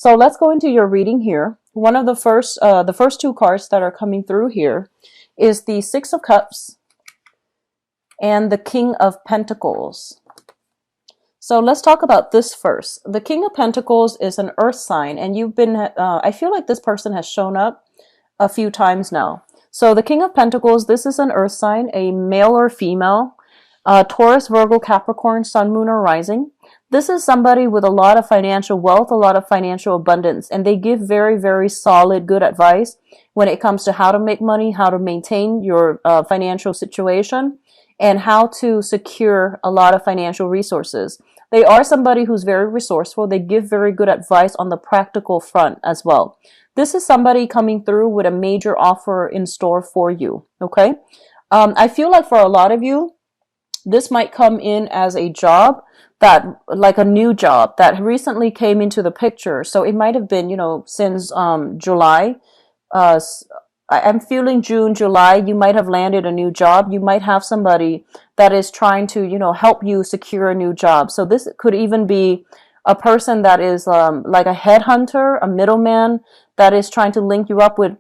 So let's go into your reading here. One of the first two cards that are coming through here is the Six of Cups and the King of Pentacles. So let's talk about this first. The King of Pentacles is an earth sign, and you've been, I feel like this person has shown up a few times now. So the King of Pentacles, this is an earth sign, a male or female, Taurus, Virgo, Capricorn, Sun, Moon, or Rising. This is somebody with a lot of financial wealth, a lot of financial abundance, and they give very, very solid, good advice when it comes to how to make money, how to maintain your financial situation, and how to secure a lot of financial resources. They are somebody who's very resourceful. They give very good advice on the practical front as well. This is somebody coming through with a major offer in store for you, okay? I feel like for a lot of you, this might come in as a job that, like a new job that recently came into the picture. So it might have been, since July. I'm feeling June, July, you might have landed a new job. You might have somebody that is trying to, help you secure a new job. So this could even be a person that is like a headhunter, a middleman that is trying to link you up with,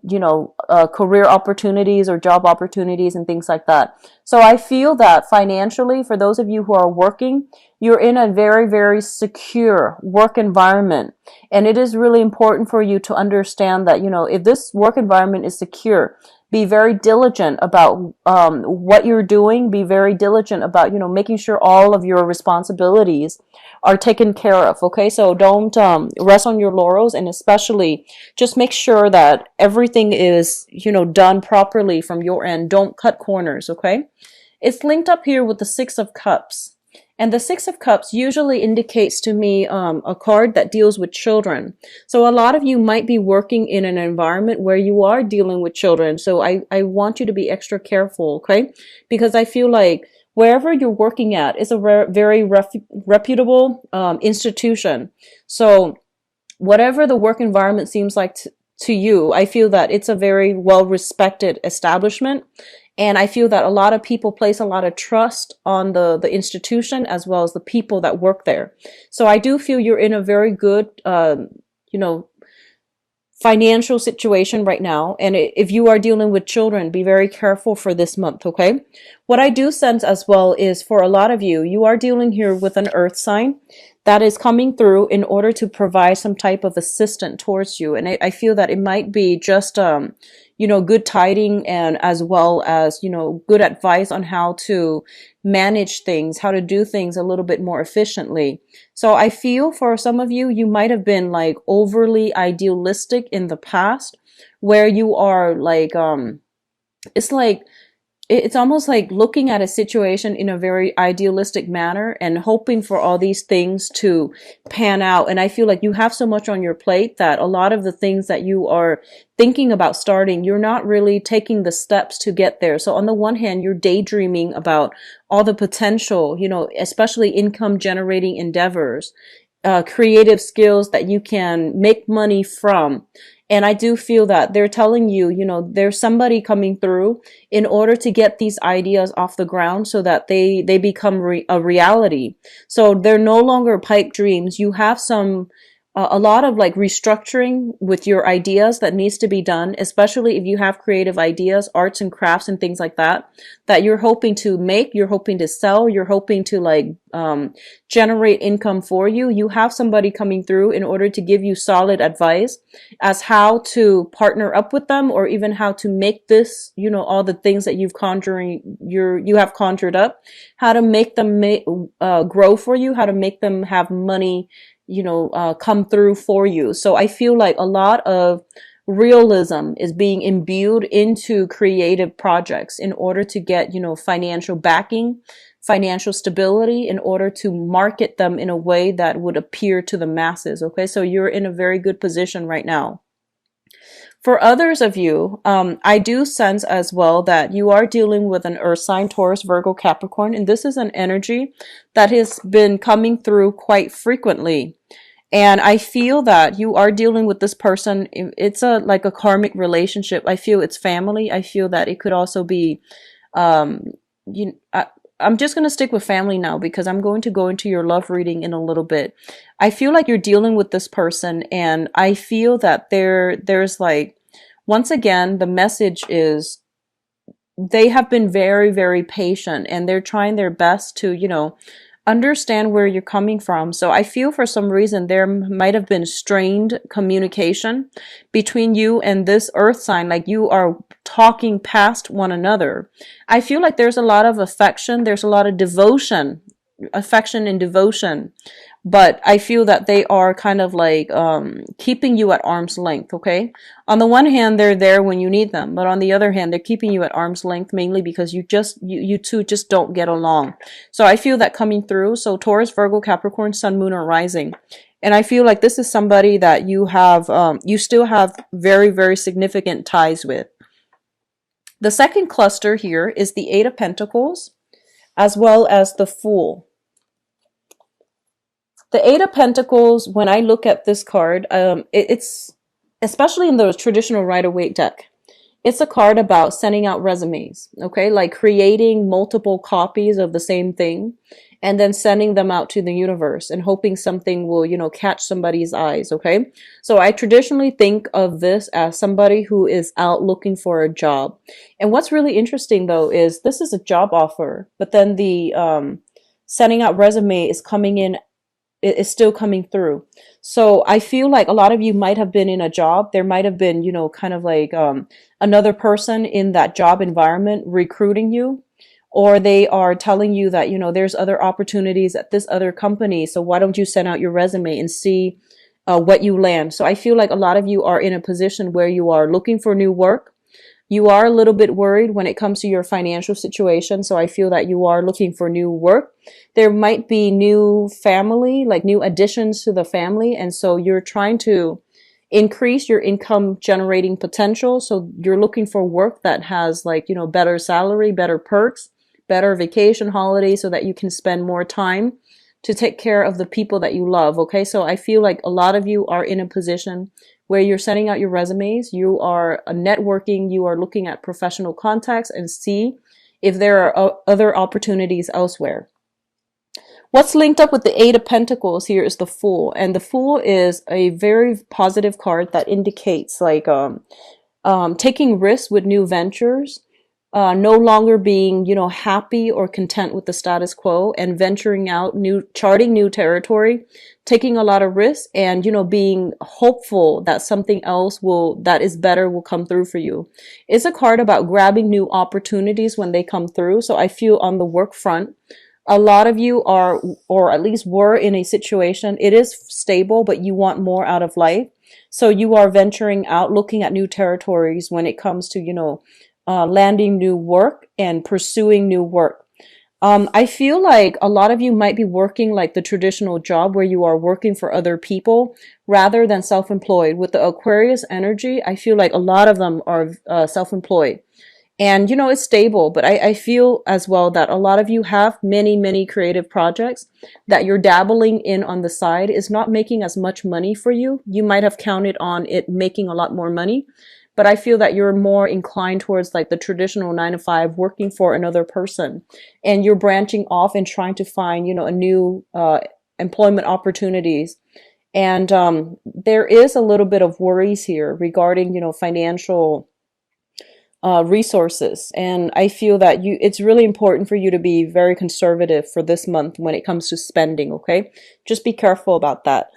career opportunities or job opportunities and things like that. So I feel that financially, for those of you who are working, you're in a very, very secure work environment. And it is really important for you to understand that, if this work environment is secure, be very diligent about what you're doing. Be very diligent about, making sure all of your responsibilities are taken care of. Okay, so don't rest on your laurels, and especially just make sure that everything is, done properly from your end. Don't cut corners. Okay, it's linked up here with the Six of Cups. And the Six of Cups usually indicates to me a card that deals with children. So a lot of you might be working in an environment where you are dealing with children. So I want you to be extra careful, okay? Because I feel like wherever you're working at is a very reputable institution. So whatever the work environment seems like to you, I feel that it's a very well-respected establishment. And I feel that a lot of people place a lot of trust on the institution as well as the people that work there. So I do feel you're in a very good, financial situation right now. And if you are dealing with children, be very careful for this month, okay? What I do sense as well is for a lot of you, you are dealing here with an earth sign that is coming through in order to provide some type of assistance towards you. And I feel that it might be just, good tiding and as well as, good advice on how to manage things, how to do things a little bit more efficiently. So I feel for some of you, you might have been like overly idealistic in the past where you are like, it's almost like looking at a situation in a very idealistic manner and hoping for all these things to pan out. And I feel like you have so much on your plate that a lot of the things that you are thinking about starting, you're not really taking the steps to get there. So on the one hand, you're daydreaming about all the potential, especially income generating endeavors, creative skills that you can make money from. And I do feel that they're telling you, there's somebody coming through in order to get these ideas off the ground so that they become a reality. So they're no longer pipe dreams. You have a lot of like restructuring with your ideas that needs to be done, especially if you have creative ideas, arts and crafts and things like that you're hoping to make, you're hoping to sell, you're hoping to like generate income for you. You have somebody coming through in order to give you solid advice as how to partner up with them or even how to make this, all the things that you have conjured up, how to make them grow for you, how to make them have money come through for you. So I feel like a lot of realism is being imbued into creative projects in order to get, financial backing, financial stability, in order to market them in a way that would appear to the masses. Okay. So you're in a very good position right now. For others of you, I do sense as well that you are dealing with an earth sign, Taurus, Virgo, Capricorn, and this is an energy that has been coming through quite frequently. And I feel that you are dealing with this person. It's like a karmic relationship. I feel it's family. I feel that it could also be, I'm just going to stick with family now because I'm going to go into your love reading in a little bit. I feel like you're dealing with this person, and I feel that there's like, once again, the message is they have been very, very patient, and they're trying their best to, understand where you're coming from. So I feel for some reason there might have been strained communication between you and this earth sign, like you are talking past one another. I feel like there's a lot of affection, there's a lot of affection and devotion, but I feel that they are kind of like keeping you at arm's length, okay? On the one hand, they're there when you need them, but on the other hand, they're keeping you at arm's length mainly because you two just don't get along. So I feel that coming through. So Taurus, Virgo, Capricorn, Sun, Moon, or Rising. And I feel like this is somebody that you still have very, very significant ties with. The second cluster here is the Eight of Pentacles, as well as the Fool. The Eight of Pentacles, when I look at this card, it's, especially in the traditional Rider-Waite deck, it's a card about sending out resumes, okay? Like creating multiple copies of the same thing and then sending them out to the universe and hoping something will, catch somebody's eyes, okay? So I traditionally think of this as somebody who is out looking for a job. And what's really interesting though is this is a job offer, but then the sending out resume is coming in, is still coming through. So I feel like a lot of you might have been in a job. There might have been, kind of like another person in that job environment recruiting you, or they are telling you that, there's other opportunities at this other company. So why don't you send out your resume and see what you land? So I feel like a lot of you are in a position where you are looking for new work. You are a little bit worried when it comes to your financial situation. So I feel that you are looking for new work. There might be new family, like new additions to the family. And so you're trying to increase your income generating potential. So you're looking for work that has like, better salary, better perks, better vacation holidays so that you can spend more time to take care of the people that you love. Okay. So I feel like a lot of you are in a position where you're sending out your resumes, you are networking, you are looking at professional contacts and see if there are other opportunities elsewhere. What's linked up with the Eight of Pentacles here is the Fool. And the Fool is a very positive card that indicates like taking risks with new ventures, no longer being, happy or content with the status quo and venturing out, charting new territory, taking a lot of risks and, being hopeful that something else that is better will come through for you. It's a card about grabbing new opportunities when they come through. So I feel on the work front, a lot of you are, or at least were in a situation, it is stable, but you want more out of life. So you are venturing out, looking at new territories when it comes to, landing new work and pursuing new work. I feel like a lot of you might be working like the traditional job where you are working for other people rather than self-employed. With the Aquarius energy, I feel like a lot of them are self-employed. And, it's stable, but I feel as well that a lot of you have many, many creative projects that you're dabbling in on the side is not making as much money for you. You might have counted on it making a lot more money, but I feel that you're more inclined towards like the traditional 9 to 5 working for another person, and you're branching off and trying to find, a new employment opportunities. And there is a little bit of worries here regarding, financial resources. And I feel that it's really important for you to be very conservative for this month when it comes to spending. Okay. Just be careful about that.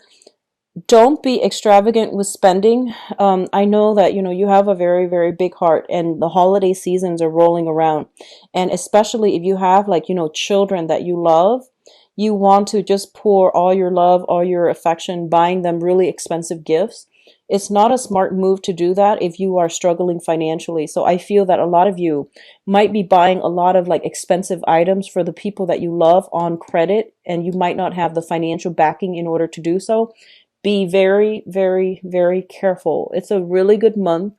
Don't be extravagant with spending. I know that, you have a very, very big heart and the holiday seasons are rolling around. And especially if you have like, children that you love, you want to just pour all your love, all your affection, buying them really expensive gifts. It's not a smart move to do that if you are struggling financially. So I feel that a lot of you might be buying a lot of like expensive items for the people that you love on credit, and you might not have the financial backing in order to do so. Be very, very, very careful. It's a really good month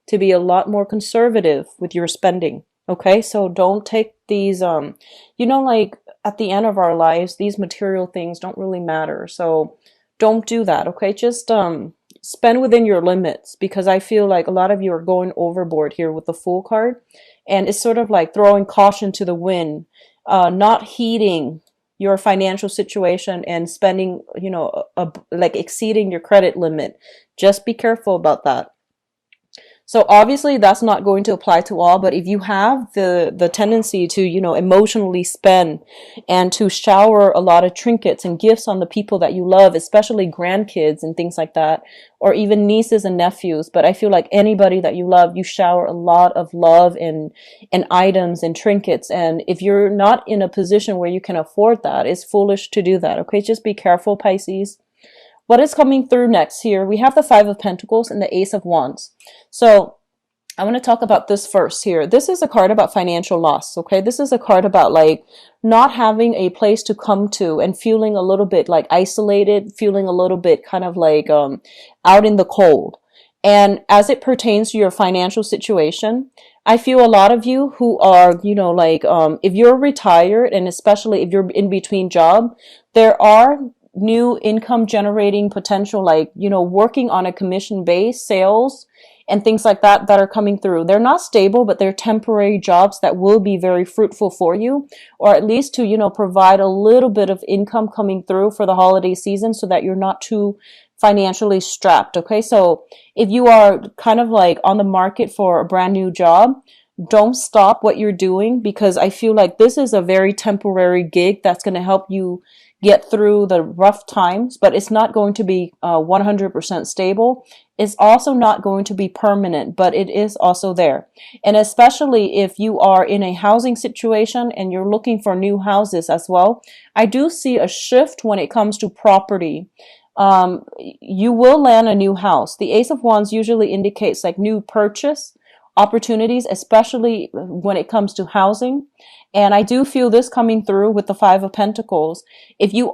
to be a lot more conservative with your spending. Okay, so don't take these, like at the end of our lives, these material things don't really matter. So don't do that. Okay, just spend within your limits, because I feel like a lot of you are going overboard here with the Fool card, and it's sort of like throwing caution to the wind. not heeding your financial situation and spending, like exceeding your credit limit. Just be careful about that. So obviously that's not going to apply to all, but if you have the tendency to, emotionally spend and to shower a lot of trinkets and gifts on the people that you love, especially grandkids and things like that, or even nieces and nephews, but I feel like anybody that you love, you shower a lot of love and items and trinkets. And if you're not in a position where you can afford that, it's foolish to do that. Okay, just be careful, Pisces. What is coming through next here? We have the Five of Pentacles and the Ace of Wands. So I want to talk about this first here. This is a card about financial loss, okay? This is a card about like not having a place to come to and feeling a little bit like isolated, feeling a little bit kind of like out in the cold. And as it pertains to your financial situation, I feel a lot of you who are, if you're retired and especially if you're in between job, there are new income generating potential, like, working on a commission base, sales, and things like that that are coming through. They're not stable, but they're temporary jobs that will be very fruitful for you, or at least to, provide a little bit of income coming through for the holiday season so that you're not too financially strapped. Okay. So if you are kind of like on the market for a brand new job, don't stop what you're doing, because I feel like this is a very temporary gig that's going to help you get through the rough times, but it's not going to be 100% stable. It's also not going to be permanent, but it is also there. And especially if you are in a housing situation and you're looking for new houses as well, I do see a shift when it comes to property. You will land a new house. The Ace of Wands usually indicates like new purchase opportunities, especially when it comes to housing. And I do feel this coming through with the Five of Pentacles. If you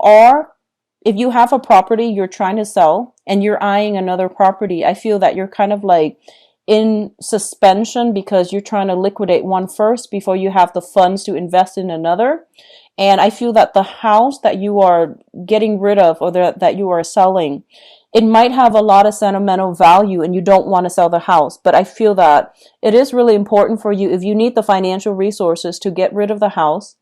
have a property you're trying to sell and you're eyeing another property, I feel that you're kind of like in suspension because you're trying to liquidate one first before you have the funds to invest in another. And I feel that the house that you are getting rid of, or that you are selling, it might have a lot of sentimental value and you don't want to sell the house. But I feel that it is really important for you, if you need the financial resources to get rid of the house,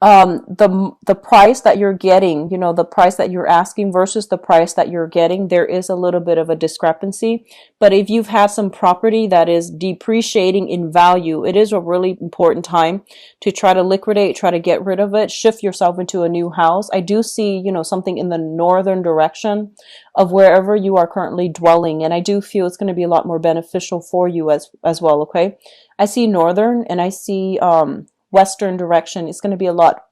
the price that you're getting, the price that you're asking versus the price that you're getting, there is a little bit of a discrepancy. But if you've had some property that is depreciating in value, it is a really important time to try to liquidate, try to get rid of it, shift yourself into a new house. I do see, something in the northern direction of wherever you are currently dwelling. And I do feel it's going to be a lot more beneficial for you as well. Okay. I see northern and I see, western direction. Is going to be a lot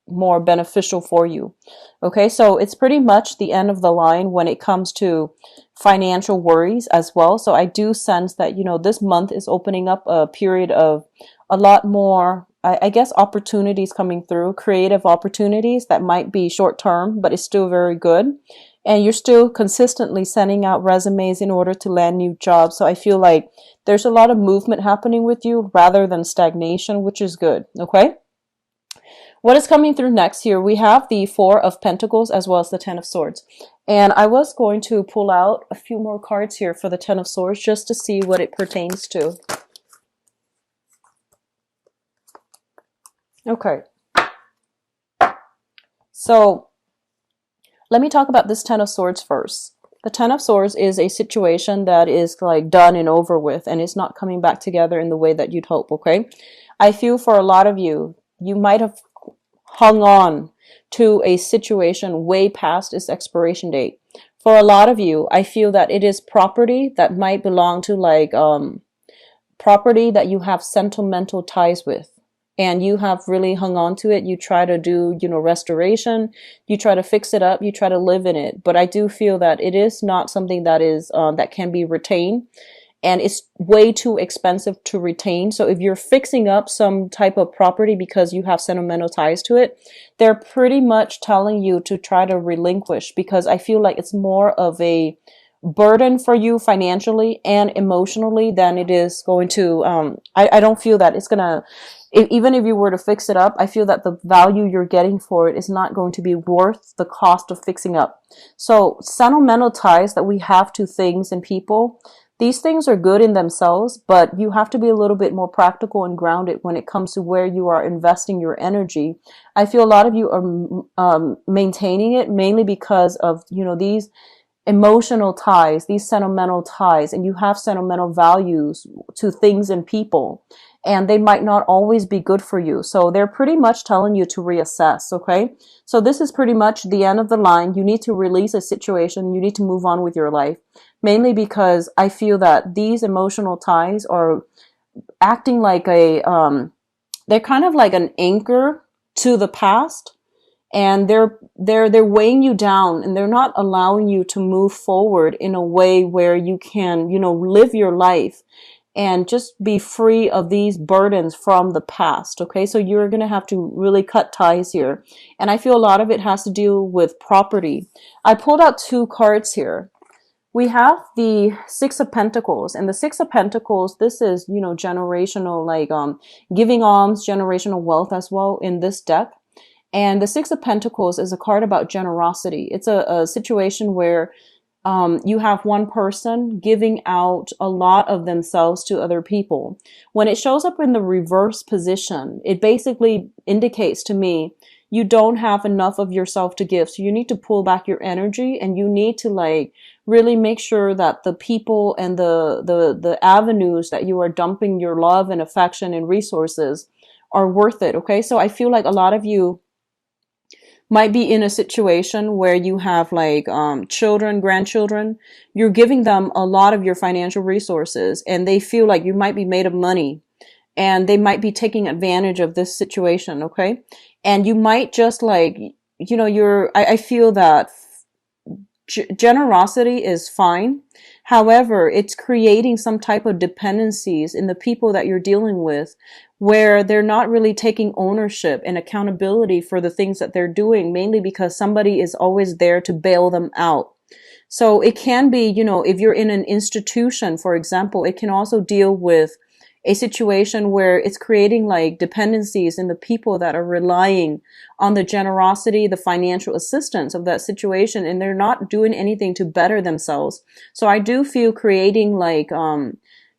more beneficial for you. Okay, so it's pretty much the end of the line when it comes to financial worries as well. So I do sense that, this month is opening up a period of a lot more, I guess, opportunities coming through, creative opportunities that might be short term, but it's still very good. And you're still consistently sending out resumes in order to land new jobs. So I feel like there's a lot of movement happening with you rather than stagnation, which is good. Okay. What is coming through next here? We have the Four of Pentacles as well as the Ten of Swords. And I was going to pull out a few more cards here for the Ten of Swords just to see what it pertains to. Okay. So let me talk about this Ten of Swords first. The Ten of Swords is a situation that is like done and over with, and it's not coming back together in the way that you'd hope, okay? I feel for a lot of you, you might have hung on to a situation way past its expiration date. For a lot of you, I feel that it is property that might belong to like property that you have sentimental ties with. And you have really hung on to it. You try to do, restoration. You try to fix it up. You try to live in it. But I do feel that it is not something that is that can be retained, and it's way too expensive to retain. So if you're fixing up some type of property because you have sentimental ties to it, they're pretty much telling you to try to relinquish, because I feel like it's more of a burden for you financially and emotionally than it is going to. I don't feel that it's gonna. Even if you were to fix it up, I feel that the value you're getting for it is not going to be worth the cost of fixing up. So sentimental ties that we have to things and people, These things are good in themselves, but you have to be a little bit more practical and grounded when it comes to where you are investing your energy. I feel a lot of you are maintaining it mainly because of, these emotional ties, these sentimental ties, and you have sentimental values to things and people, and they might not always be good for you. So they're pretty much telling you to reassess, okay? So this is pretty much the end of the line. You need to release a situation. You need to move on with your life, mainly because I feel that these emotional ties are acting like they're kind of like an anchor to the past, and they're weighing you down, and they're not allowing you to move forward in a way where you can, live your life and just be free of these burdens from the past. Okay, so you're going to have to really cut ties here, and I feel a lot of it has to do with property. I pulled out two cards here. We have the Six of Pentacles, and the Six of Pentacles, this is, generational, like giving alms, generational wealth as well in this deck. And the Six of Pentacles is a card about generosity. It's a situation where you have one person giving out a lot of themselves to other people. When it shows up in the reverse position, it basically indicates to me you don't have enough of yourself to give. So you need to pull back your energy, and you need to like really make sure that the people and the avenues that you are dumping your love and affection and resources are worth it. Okay, so I feel like a lot of you might be in a situation where you have like children, grandchildren. You're giving them a lot of your financial resources, and they feel like you might be made of money, and they might be taking advantage of this situation. Okay, and you might just like, I feel that generosity is fine. However, it's creating some type of dependencies in the people that you're dealing with, where they're not really taking ownership and accountability for the things that they're doing, mainly because somebody is always there to bail them out. So it can be, if you're in an institution, for example, it can also deal with a situation where it's creating like dependencies in the people that are relying on the generosity, the financial assistance of that situation, and they're not doing anything to better themselves. So I do feel creating like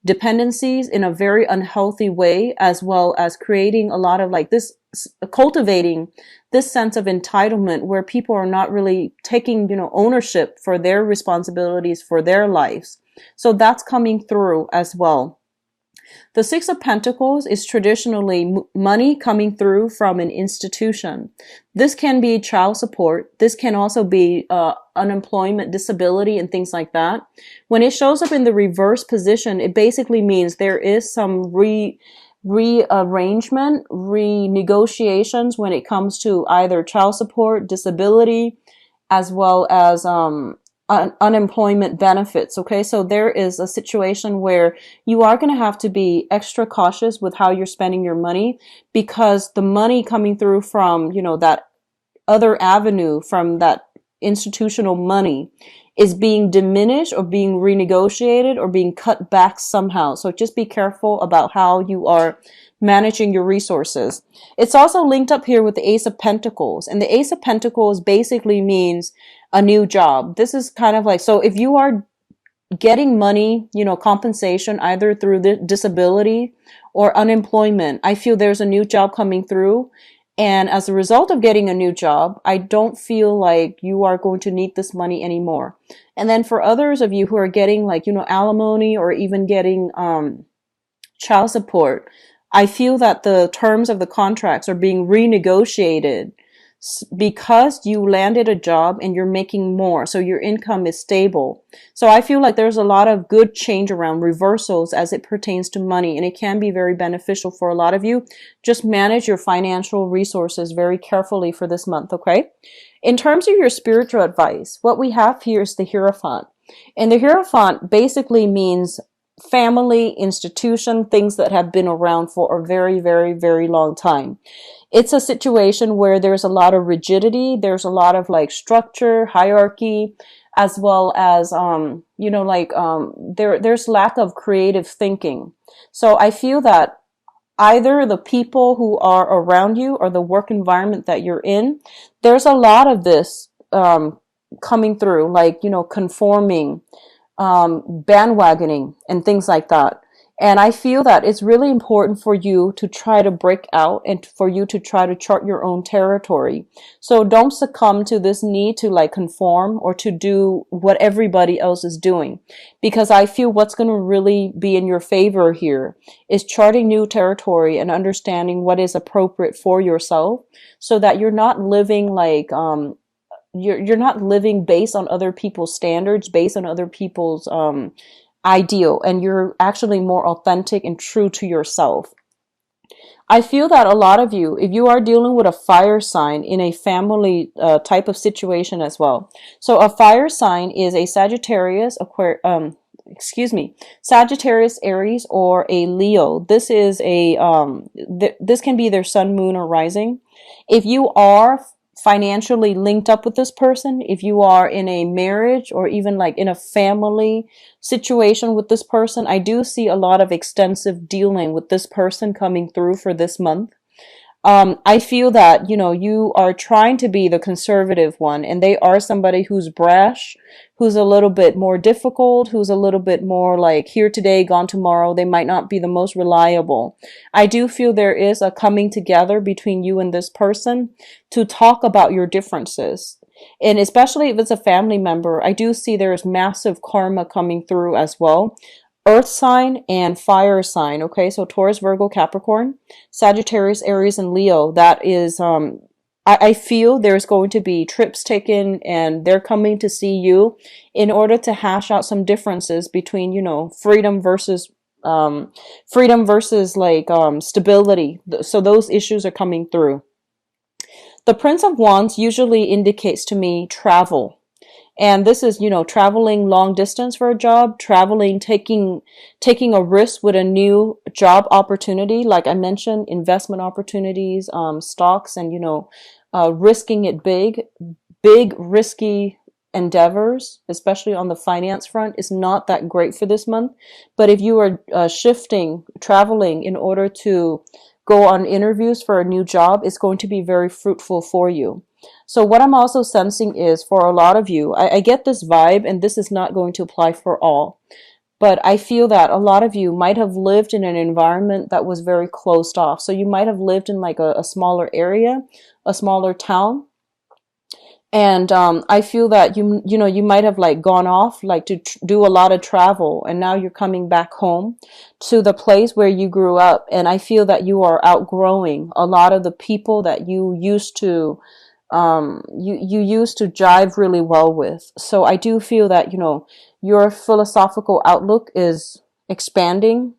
dependencies in a very unhealthy way, as well as creating a lot of like this, cultivating this sense of entitlement where people are not really taking, ownership for their responsibilities for their lives. So that's coming through as well. The Six of Pentacles is traditionally money coming through from an institution. This can be child support. This can also be unemployment, disability, and things like that. When it shows up in the reverse position, it basically means there is some rearrangement, renegotiations when it comes to either child support, disability, as well as unemployment benefits. Okay, so there is a situation where you are going to have to be extra cautious with how you're spending your money, because the money coming through from, that other avenue, from that institutional money, is being diminished or being renegotiated or being cut back somehow. So just be careful about how you are managing your resources. It's also linked up here with the Ace of Pentacles, and the Ace of Pentacles basically means a new job. This is kind of like, so if you are getting money, compensation either through the disability or unemployment, I feel there's a new job coming through. And as a result of getting a new job, I don't feel like you are going to need this money anymore. And then for others of you who are getting like, alimony or even getting child support, I feel that the terms of the contracts are being renegotiated because you landed a job and you're making more, so your income is stable. So I feel like there's a lot of good change around, reversals as it pertains to money, and it can be very beneficial for a lot of you. Just manage your financial resources very carefully for this month, okay? In terms of your spiritual advice, what we have here is the Hierophant. And the Hierophant basically means family, institution, things that have been around for a very, very, very long time. It's a situation where there's a lot of rigidity. There's a lot of like structure, hierarchy, as well as, there's lack of creative thinking. So I feel that either the people who are around you or the work environment that you're in, there's a lot of this, coming through, like, conforming, bandwagoning and things like that. And I feel that it's really important for you to try to break out and for you to try to chart your own territory. So don't succumb to this need to like conform or to do what everybody else is doing. Because I feel what's going to really be in your favor here is charting new territory and understanding what is appropriate for yourself so that you're not living like, you're not living based on other people's standards, based on other people's ideal, and you're actually more authentic and true to yourself. I feel that a lot of you, if you are dealing with a fire sign in a family type of situation as well. So a fire sign is a Sagittarius, Sagittarius, Aries, or a Leo. This is a this can be their sun, moon, or rising. If you are financially linked up with this person, if you are in a marriage or even like in a family situation with this person, I do see a lot of extensive dealing with this person coming through for this month. I feel that, you know, you are trying to be the conservative one, and they are somebody who's brash, who's a little bit more difficult, who's a little bit more like here today, gone tomorrow. They might not be the most reliable. I do feel there is a coming together between you and this person to talk about your differences. And especially if it's a family member, I do see there's massive karma coming through as well. Earth sign and fire sign. Okay, so Taurus, Virgo, Capricorn, Sagittarius, Aries, and Leo. That is, I feel there's going to be trips taken and they're coming to see you in order to hash out some differences between, you know, freedom versus like stability. So those issues are coming through. The Prince of Wands usually indicates to me travel. And this is, you know, traveling long distance for a job, traveling, taking a risk with a new job opportunity. Like I mentioned, investment opportunities, stocks, and, you know, risking it big risky endeavors, especially on the finance front, is not that great for this month. But if you are traveling in order to go on interviews for a new job, it's going to be very fruitful for you. So what I'm also sensing is for a lot of you, I get this vibe, and this is not going to apply for all, but I feel that a lot of you might have lived in an environment that was very closed off. So you might have lived in like a smaller area, a smaller town. And I feel that you know, you might have like gone off like to do a lot of travel, and now you're coming back home to the place where you grew up. And I feel that you are outgrowing a lot of the people that you used to you used to jive really well with. So I do feel that, you know, your philosophical outlook is expanding.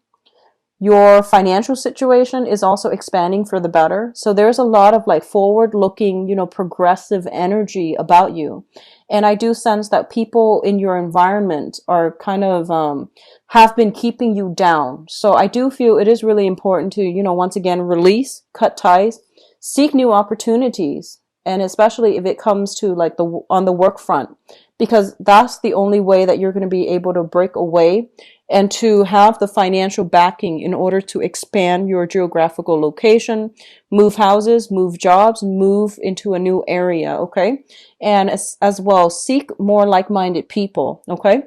Your financial situation is also expanding for the better. So there's a lot of like forward looking, you know, progressive energy about you. And I do sense that people in your environment are kind of, have been keeping you down. So I do feel it is really important to, you know, once again, release, cut ties, seek new opportunities. And especially if it comes to like on the work front, because that's the only way that you're going to be able to break away and to have the financial backing in order to expand your geographical location, move houses, move jobs, move into a new area. Okay. And as well, seek more like-minded people. Okay.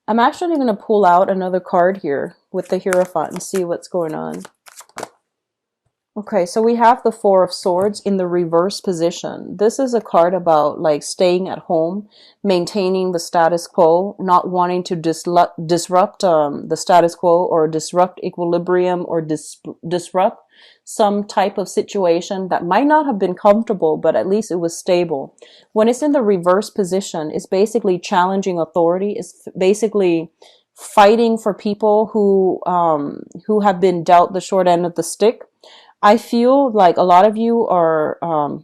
I'm actually going to pull out another card here with the Hierophant and see what's going on. Okay, so we have the Four of Swords in the reverse position. This is a card about like staying at home, maintaining the status quo, not wanting to disrupt the status quo or disrupt equilibrium or disrupt some type of situation that might not have been comfortable, but at least it was stable. When it's in the reverse position, it's basically challenging authority. It's basically fighting for people who have been dealt the short end of the stick. I feel like a lot of you are,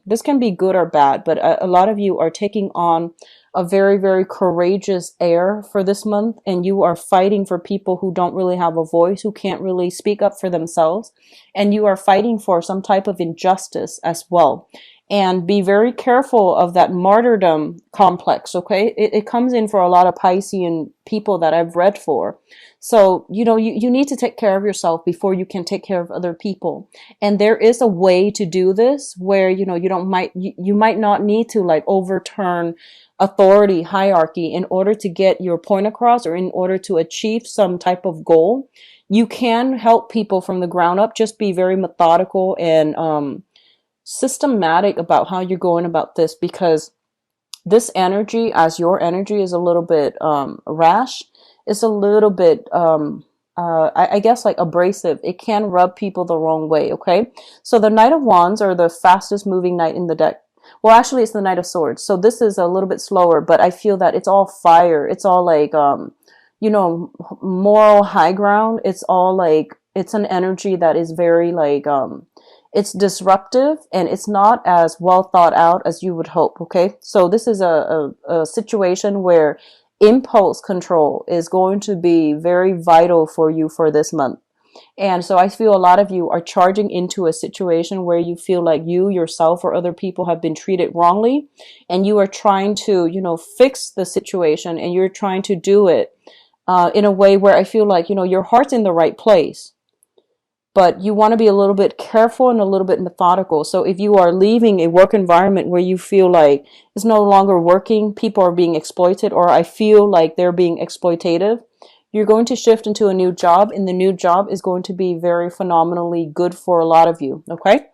this can be good or bad, but a lot of you are taking on a very, very courageous air for this month, and you are fighting for people who don't really have a voice, who can't really speak up for themselves, and you are fighting for some type of injustice as well. and be very careful of that martyrdom complex. Okay, it comes in for a lot of Piscean people that I've read for. So you need to take care of yourself before you can take care of other people. And there is a way to do this where you might not need to like overturn authority hierarchy in order to get your point across, or in order to achieve some type of goal. You can help people from the ground up. Just be very methodical and systematic about how you're going about this, because this energy, as your energy, is a little bit rash. It's a little bit I guess like abrasive. It can rub people the wrong way. Okay, so the Knight of Wands, are the fastest moving knight in the deck. Well, actually, it's the Knight of Swords, so this is a little bit slower, but I feel that it's all fire. It's all like moral high ground. It's all like, it's an energy that is very like it's disruptive, and it's not as well thought out as you would hope. Okay, so this is a situation where impulse control is going to be very vital for you for this month. And so I feel a lot of you are charging into a situation where you feel like you yourself or other people have been treated wrongly, and you are trying to fix the situation, and you're trying to do it in a way where I feel like your heart's in the right place, but you want to be a little bit careful and a little bit methodical. So if you are leaving a work environment where you feel like it's no longer working, people are being exploited, or I feel like they're being exploitative, you're going to shift into a new job, and the new job is going to be very phenomenally good for a lot of you. Okay,